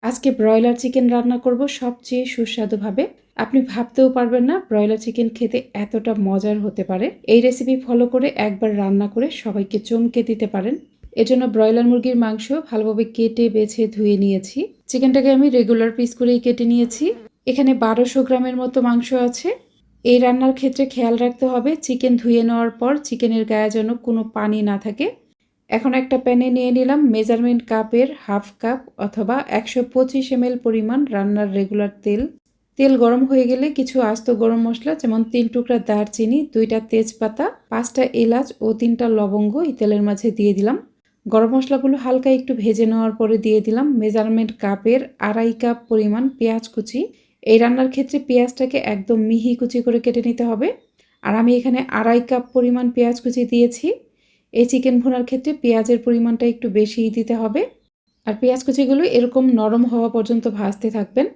আজকে broiler chicken রান্না করব সবচেয়ে সুস্বাদুভাবে। আপনি ভাবতেও পারবেন না ব্রয়লার চিকেন খেতে এতটা মজার হতে পারে। এই রেসিপি ফলো করে একবার রান্না করে সবাইকে চমকে দিতে পারেন। এজন্য ব্রয়লার মুরগির মাংস ভালোভাবে কেটে বেছে ধুয়ে নিয়েছি। চিকেনটাকে আমি রেগুলার পিস করেই কেটে নিয়েছি। এখানে 1200 গ্রামের মতো মাংস আছে। এই রান্নার ক্ষেত্রে খেয়াল রাখতে হবে চিকেন ধুয়ে নেওয়ার পর চিকেনের গায়ে যেন কোনো পানি না থাকে। এখন একটা প্যানে নিয়ে নিলাম মেজারমেন্ট কাপের হাফ কাপ অথবা 125 ml পরিমাণ রান্নার রেগুলার তেল। তেল গরম হয়ে গেলে কিছু আস্ত গরম মশলা যেমন 3 টুকরা দারচিনি, 2টা তেজপাতা, 5টা এলাচ ও 3টা লবঙ্গ এই তেলের মাঝে দিয়ে দিলাম। গরম মশলাগুলো হালকা একটু ভেজে নেওয়ার পরে দিয়ে দিলাম মেজারমেন্ট কাপের 2.5 কাপ পরিমাণ পেঁয়াজ কুচি। এই রান্নার ক্ষেত্রে পেঁয়াজটাকে একদম মিহি কুচি করে কেটে নিতে হবে। আর আমি এখানে 2.5 কাপ পরিমাণ পেঁয়াজ কুচি দিয়েছি। এই চিকেন ভুনার ক্ষেত্রে পেঁয়াজের পরিমাণটা একটু বেশিই দিতে হবে। আর পেঁয়াজ কুচিগুলো এরকম নরম হওয়া পর্যন্ত ভাজতে থাকবেন।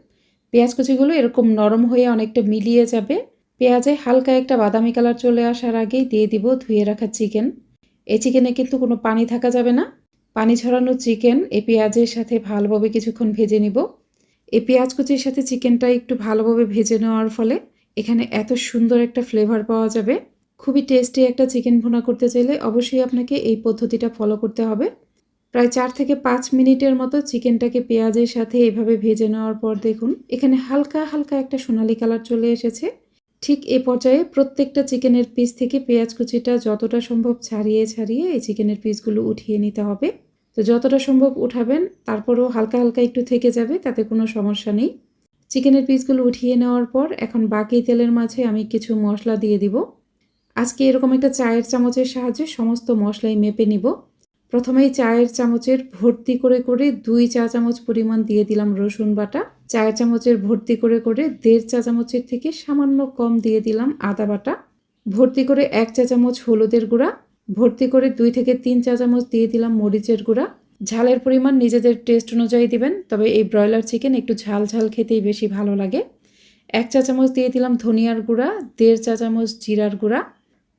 পেঁয়াজ কুচিগুলো এরকম নরম হয়ে অনেকটা মিলিয়ে যাবে। পেঁয়াজে হালকা একটা বাদামি কালার চলে আসার আগেই দিয়ে দিব ধুয়ে রাখা চিকেন। এই চিকেনে কিন্তু কোনো পানি থাকা যাবে না। পানি ছড়ানো চিকেন এই পেঁয়াজের সাথে ভালোভাবে কিছুক্ষণ ভেজে নিব। এই পেঁয়াজ কুচির সাথে চিকেনটা একটু ভালোভাবে ভেজে নেওয়ার ফলে এখানে এত সুন্দর একটা ফ্লেভার পাওয়া যাবে। খুবই টেস্টি একটা চিকেন ভুনা করতে চাইলে অবশ্যই আপনাকে এই পদ্ধতিটা ফলো করতে হবে। প্রায় 4 থেকে 5 মিনিটের মতো চিকেনটাকে পেঁয়াজের সাথে এভাবে ভেজে নেওয়ার পর দেখুন এখানে হালকা হালকা একটা সোনালি কালার চলে এসেছে। ঠিক এ পর্যায়ে প্রত্যেকটা চিকেনের পিস থেকে পেঁয়াজ কুচিটা যতটা সম্ভব ছাড়িয়ে ছাড়িয়ে এই চিকেনের পিসগুলো উঠিয়ে নিতে হবে। তো যতটা সম্ভব উঠাবেন, তারপরেও হালকা হালকা একটু থেকে যাবে, তাতে কোনো সমস্যা নেই। চিকেনের পিসগুলো উঠিয়ে নেওয়ার পর এখন বাকি তেলের মাঝে আমি কিছু মশলা দিয়ে দিব। আজকে এরকম একটা চায়ের চামচের সাহায্যে সমস্ত মশলাই মেপে নিব। প্রথমেই চায়ের চামচের ভর্তি করে করে 2 চা চামচ পরিমাণ দিয়ে দিলাম রসুন বাটা। চায়ের চামচের ভর্তি করে করে 1.5 চা চামচের থেকে সামান্য কম দিয়ে দিলাম আদা বাটা। ভর্তি করে 1 চা চামচ হলুদের গুঁড়া। ভর্তি করে 2 থেকে 3 চা চামচ দিয়ে দিলাম মরিচের গুঁড়া। ঝালের পরিমাণ নিজেদের টেস্ট অনুযায়ী দিবেন, তবে এই ব্রয়লার চিকেন একটু ঝাল ঝাল খেতেই বেশি ভালো লাগে। 1 চা চামচ দিয়ে দিলাম ধনিয়ার গুঁড়া, 1.5 চা চামচ জিরার গুঁড়া।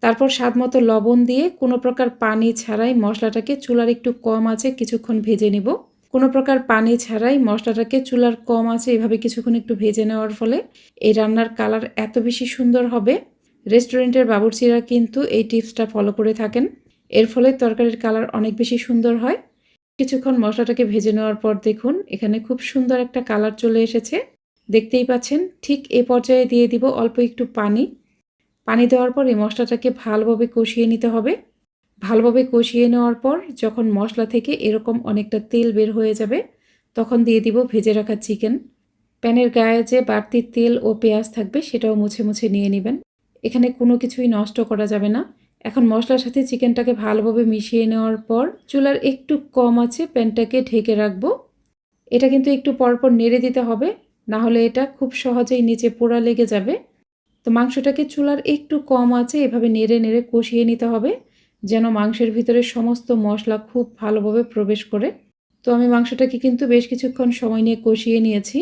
তারপর স্বাদমতো লবণ দিয়ে কোনো প্রকার পানি ছাড়াই মশলাটাকে চুলার একটু কম আঁচে কিছুক্ষণ ভেজে নিব। কোনো প্রকার পানি ছাড়াই মশলাটাকে চুলার কম আঁচে এভাবে কিছুক্ষণ একটু ভেজে নেওয়ার ফলে এই রান্নার কালার এত বেশি সুন্দর হবে। রেস্টুরেন্টের বাবুর্চিরা কিন্তু এই টিপসটা ফলো করে থাকেন। এর ফলে তরকারির কালার অনেক বেশি সুন্দর হয়। কিছুক্ষণ মশলাটাকে ভেজে নেওয়ার পর দেখুন এখানে খুব সুন্দর একটা কালার চলে এসেছে। দেখতেই পাচ্ছেন। ঠিক এ পর্যায়ে দিয়ে দিব অল্প একটু পানি। পানি দেওয়ার পর এই মশলাটাকে ভালোভাবে কষিয়ে নিতে হবে। ভালোভাবে কষিয়ে নেওয়ার পর যখন মশলা থেকে এরকম অনেকটা তেল বের হয়ে যাবে, তখন দিয়ে দিব ভেজে রাখা চিকেন। প্যানের গায়ে যে বাড়তি তেল ও পেঁয়াজ থাকবে সেটাও মুছে মুছে নিয়ে নেবেন। এখানে কোনো কিছুই নষ্ট করা যাবে না। এখন মশলার সাথে চিকেনটাকে ভালোভাবে মিশিয়ে নেওয়ার পর চুলার একটু কম আঁচে প্যানটাকে ঢেকে রাখবো। এটা কিন্তু একটু পরপর নেড়ে দিতে হবে, না হলে এটা খুব সহজেই নিচে পোড়া লেগে যাবে। তো মাংসটাকে চুলার একটু কম আঁচে এভাবে নেড়ে নেড়ে কষিয়ে নিতে হবে, যেন মাংসের ভিতরে সমস্ত মশলা খুব ভালোভাবে প্রবেশ করে। তো আমি মাংসটাকে কিন্তু বেশ কিছুক্ষণ সময় নিয়ে কষিয়ে নিয়েছি।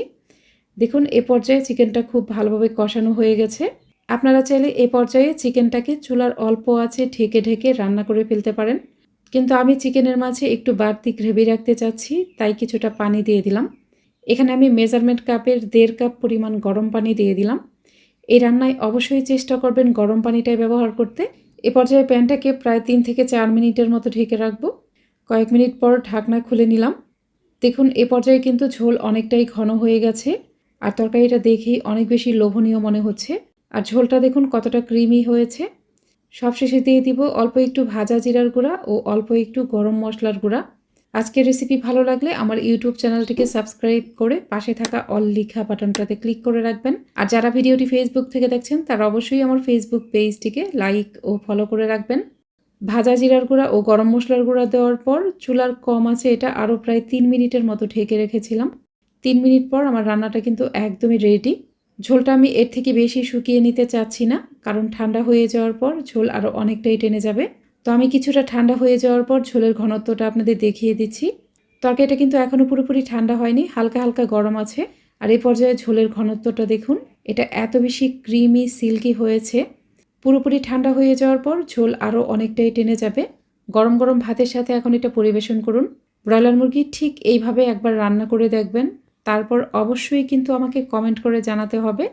দেখুন এ পর্যায়ে চিকেনটা খুব ভালোভাবে কষানো হয়ে গেছে। আপনারা চাইলে এ পর্যায়ে চিকেনটাকে চুলার অল্প আঁচে ঢেকে ঢেকে রান্না করে ফেলতে পারেন, কিন্তু আমি চিকেনের মাঝে একটু বাড়তি গ্রেভি রাখতে চাচ্ছি, তাই কিছুটা পানি দিয়ে দিলাম। এখানে আমি মেজারমেন্ট কাপের 1.5 কাপ পরিমাণ গরম পানি দিয়ে দিলাম। এই রান্নায় অবশ্যই চেষ্টা করবেন গরম পানিটাই ব্যবহার করতে। এ পর্যায়ে প্যানটাকে প্রায় 3 থেকে 4 মিনিটের মতো ঢেকে রাখবো। কয়েক মিনিট পর ঢাকনা খুলে নিলাম। দেখুন এ পর্যায়ে কিন্তু ঝোল অনেকটাই ঘন হয়ে গেছে, আর তরকারিটা দেখেই অনেক বেশি লোভনীয় মনে হচ্ছে। আর ঝোলটা দেখুন কতটা ক্রিমি হয়েছে। সবশেষে দিয়ে দিব অল্প একটু ভাজা জিরার গুঁড়া ও অল্প একটু গরম মশলার গুঁড়া। আজকের রেসিপি ভালো লাগলে আমার ইউটিউব চ্যানেলটিকে সাবস্ক্রাইব করে পাশে থাকা অল লিখা বাটনটাতে ক্লিক করে রাখবেন। আর যারা ভিডিওটি ফেসবুক থেকে দেখছেন তারা অবশ্যই আমার ফেসবুক পেজটিকে লাইক ও ফলো করে রাখবেন। ভাজা জিরার গুঁড়া ও গরম মশলার গুঁড়া দেওয়ার পর চুলার কম আছে এটা আরও প্রায় 3 মিনিটের মতো ঢেকে রেখেছিলাম। 3 মিনিট পর আমার রান্নাটা কিন্তু একদমই রেডি। ঝোলটা আমি এর থেকে বেশি শুকিয়ে নিতে চাচ্ছি না, কারণ ঠান্ডা হয়ে যাওয়ার পর ঝোল আরও অনেকটাই টেনে যাবে। তো আমি কিছুটা ঠান্ডা হয়ে যাওয়ার পর ঝোলের ঘনত্বটা আপনাদের দেখিয়ে দিচ্ছি। তরকারিটা কিন্তু এখনও পুরোপুরি ঠান্ডা হয়নি, হালকা হালকা গরম আছে। আর এই পর্যায়ে ঝোলের ঘনত্বটা দেখুন, এটা এত বেশি ক্রিমি সিল্কি হয়েছে। পুরোপুরি ঠান্ডা হয়ে যাওয়ার পর ঝোল আরও অনেকটাই টেনে যাবে। গরম গরম ভাতের সাথে এখন এটা পরিবেশন করুন। ব্রয়লার মুরগি ঠিক এইভাবে একবার রান্না করে দেখবেন, তারপর অবশ্যই কিন্তু আমাকে কমেন্ট করে জানাতে হবে